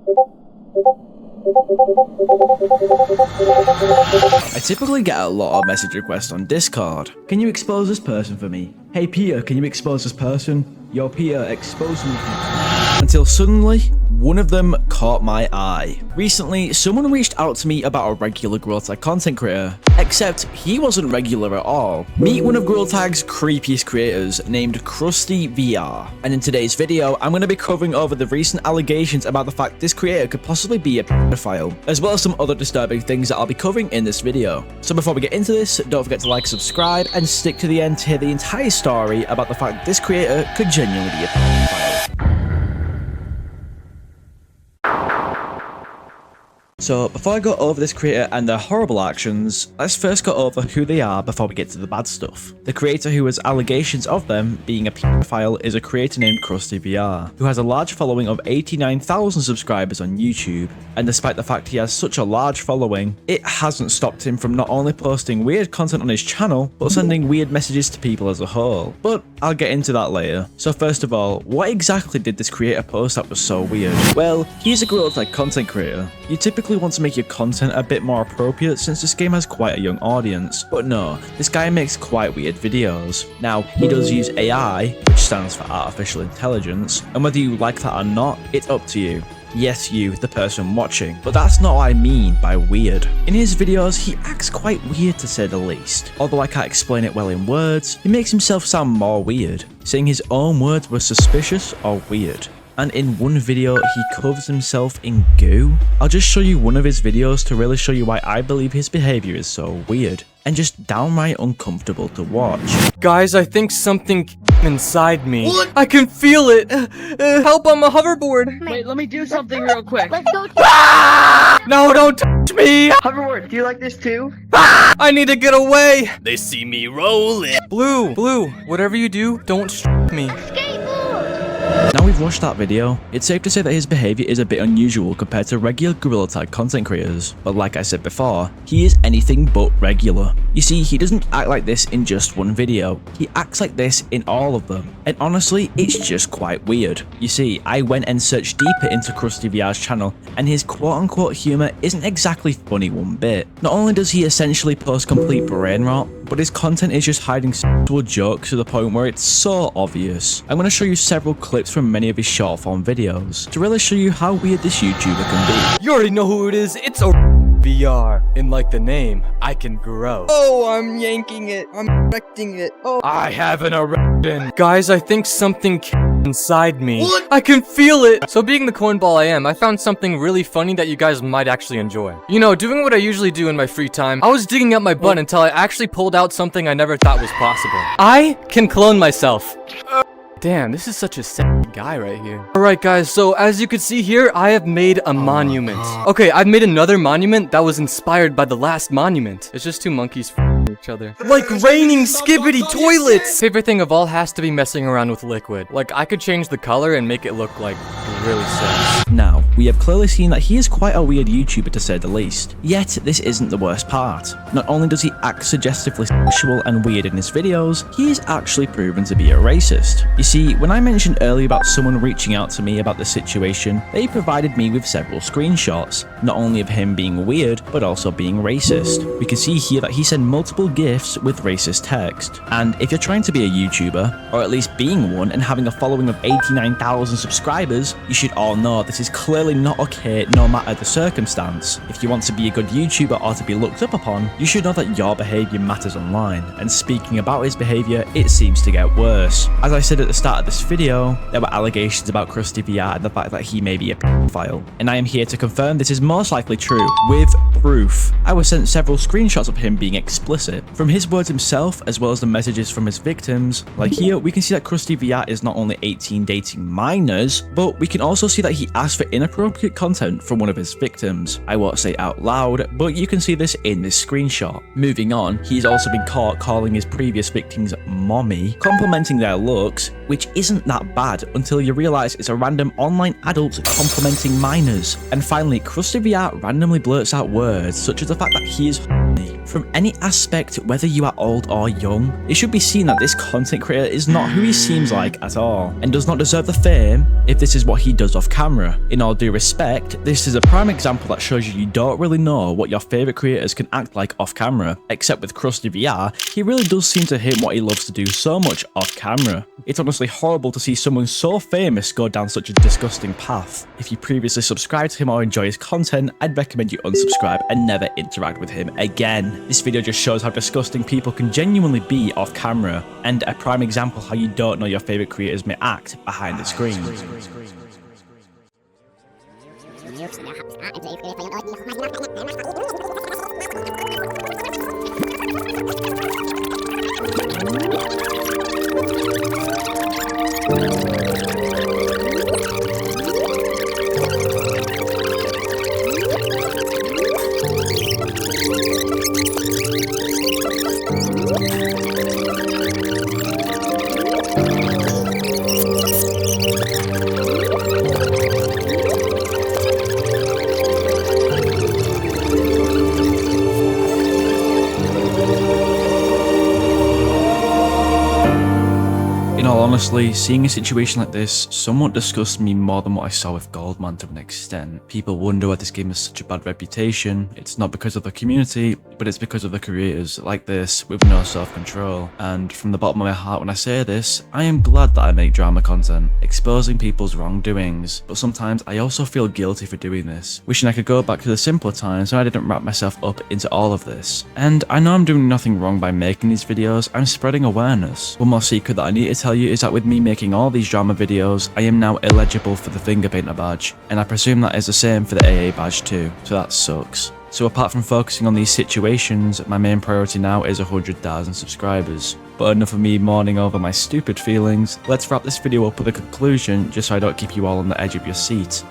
I typically get a lot of message requests on Discord. Can you expose this person for me? Hey Peter, can you expose this person? Yo Peter, expose me. Until suddenly, one of them caught my eye. Recently, someone reached out to me about a regular Gorilla Tag content creator, except he wasn't regular at all. Meet one of Gorilla Tag's creepiest creators named CrustyVR. And in today's video, I'm going to be covering over the recent allegations about the fact this creator could possibly be a pedophile, as well as some other disturbing things that I'll be covering in this video. So before we get into this, don't forget to like, subscribe, and stick to the end to hear the entire story about the fact this creator could genuinely be a pedophile. So before I go over this creator and their horrible actions, let's first go over who they are before we get to the bad stuff. The creator who has allegations of them being a pedophile is a creator named CrustyVR, who has a large following of 89,000 subscribers on YouTube. And despite the fact he has such a large following, it hasn't stopped him from not only posting weird content on his channel, but sending weird messages to people as a whole. But I'll get into that later. So first of all, what exactly did this creator post that was so weird? Well, he's a Gorilla Tag content creator. You typically want to make your content a bit more appropriate since this game has quite a young audience. But no, this guy makes quite weird videos. Now, he does use AI, which stands for artificial intelligence, and whether you like that or not, it's up to you. Yes, you, the person watching, but that's not what I mean by weird. In his videos, he acts quite weird to say the least. Although I can't explain it well in words, he makes himself sound more weird, saying his own words were suspicious or weird. And in one video, he covers himself in goo. I'll just show you one of his videos to really show you why I believe his behavior is so weird and just downright uncomfortable to watch. Guys, I think something inside me. What? I can feel it. Help on my hoverboard. Wait, let me do something real quick. Let's go. No, don't touch me. Hoverboard, do you like this too? I need to get away. They see me rolling. Blue, whatever you do, don't strike me. Now we've watched that video, it's safe to say that his behavior is a bit unusual compared to regular Gorilla Tag content creators. But like I said before, he is anything but regular. You see, he doesn't act like this in just one video. He acts like this in all of them. And honestly, it's just quite weird. You see, I went and searched deeper into CrustyVR's channel, and his quote-unquote humor isn't exactly funny one bit. Not only does he essentially post complete brain rot, but his content is just hiding sexual jokes to the point where it's so obvious. I'm going to show you several clips from many of his short form videos to really show you how weird this YouTuber can be. You already know who it is. It's a VR. And like the name, I can grow. Oh, I'm yanking it. I'm erecting it. Oh. I have an erection. Guys, I think something inside me. What? I can feel it. So being the cornball I am, I found something really funny that you guys might actually enjoy. You know, doing what I usually do in my free time, I was digging up my butt until I actually pulled out something I never thought was possible. I can clone myself. Damn, this is such a sad guy right here. Alright guys, so as you can see here, I have made a monument. Okay, I've made another monument that was inspired by the last monument. It's just two monkeys f***ing each other. Like raining skibbity toilets! Favorite thing of all has to be messing around with liquid. Like, I could change the color and make it look like really sick. Now, we have clearly seen that he is quite a weird YouTuber to say the least. Yet, this isn't the worst part. Not only does he act suggestively sexual and weird in his videos, he is actually proven to be a racist. You see, when I mentioned earlier about someone reaching out to me about the situation, they provided me with several screenshots, not only of him being weird, but also being racist. We can see here that he sent multiple GIFs with racist text. And if you're trying to be a YouTuber, or at least being one and having a following of 89,000 subscribers, you should all know this is clearly not okay no matter the circumstance. If you want to be a good YouTuber or to be looked up upon, you should know that your behavior matters online. And speaking about his behavior, it seems to get worse. As I said at the start of this video, there were allegations about CrustyVR and the fact that he may be a pedophile. And I am here to confirm this is most likely true, with proof. I was sent several screenshots of him being explicit. From his words himself, as well as the messages from his victims, like here, we can see that CrustyVR is not only 18 dating minors, but we can also see that he asked for inappropriate content from one of his victims. I won't say out loud, but you can see this in this screenshot. Moving on, he's also been caught calling his previous victims mommy, complimenting their looks, which isn't that bad until you realize it's a random online adult complimenting minors. And finally, CrustyVR randomly blurts out words such as the fact that he is horny. From any aspect, whether you are old or young, it should be seen that this content creator is not who he seems like at all, and does not deserve the fame if this is what he does off camera. In all due respect, this is a prime example that shows you don't really know what your favourite creators can act like off camera, except with CrustyVR, he really does seem to hit what he loves to do so much off camera. It's honestly horrible to see someone so famous go down such a disgusting path. If you previously subscribed to him or enjoy his content, I'd recommend you unsubscribe and never interact with him again. This video just shows how disgusting people can genuinely be off camera, and a prime example how you don't know your favourite creators may act behind the screen. Honestly, seeing a situation like this somewhat disgusts me more than what I saw with Goldman to an extent. People wonder why this game has such a bad reputation. It's not because of the community, but it's because of the creators like this with no self-control. And from the bottom of my heart when I say this, I am glad that I make drama content, exposing people's wrongdoings, but sometimes I also feel guilty for doing this, wishing I could go back to the simpler times when I didn't wrap myself up into all of this. And I know I'm doing nothing wrong by making these videos, I'm spreading awareness. One more secret that I need to tell you is that with me making all these drama videos, I am now eligible for the finger painter badge, and I presume that is the same for the AA badge too, so that sucks. So apart from focusing on these situations, my main priority now is 100,000 subscribers. But enough of me mourning over my stupid feelings, let's wrap this video up with a conclusion just so I don't keep you all on the edge of your seat.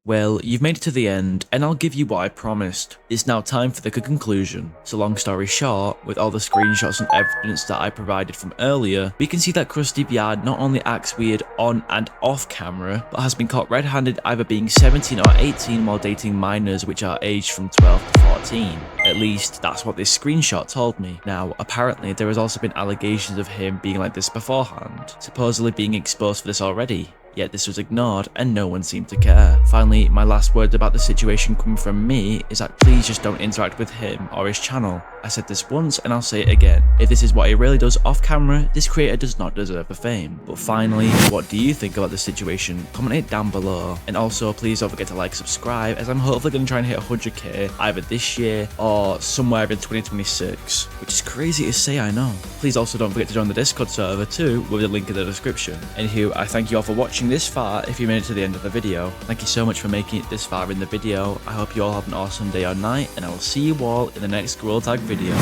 Well, you've made it to the end, and I'll give you what I promised. It's now time for the conclusion. So long story short, with all the screenshots and evidence that I provided from earlier, we can see that CrustyVR not only acts weird on and off camera, but has been caught red-handed either being 17 or 18 while dating minors which are aged from 12 to 14. At least, that's what this screenshot told me. Now, apparently there has also been allegations of him being like this beforehand, supposedly being exposed for this already. Yet this was ignored and no one seemed to care. Finally, my last words about the situation coming from me is that please just don't interact with him or his channel. I said this once and I'll say it again. If this is what he really does off camera, this creator does not deserve the fame. But finally, what do you think about the situation? Comment it down below. And also, please don't forget to like, subscribe, as I'm hopefully going to try and hit 100k either this year or somewhere in 2026. Which is crazy to say, I know. Please also don't forget to join the Discord server too, with a link in the description. Anywho, I thank you all for watching this far. If you made it to the end of the video, thank you so much for making it this far in the video. I hope you all have an awesome day or night, and I will see you all in the next Squirrel Tag video.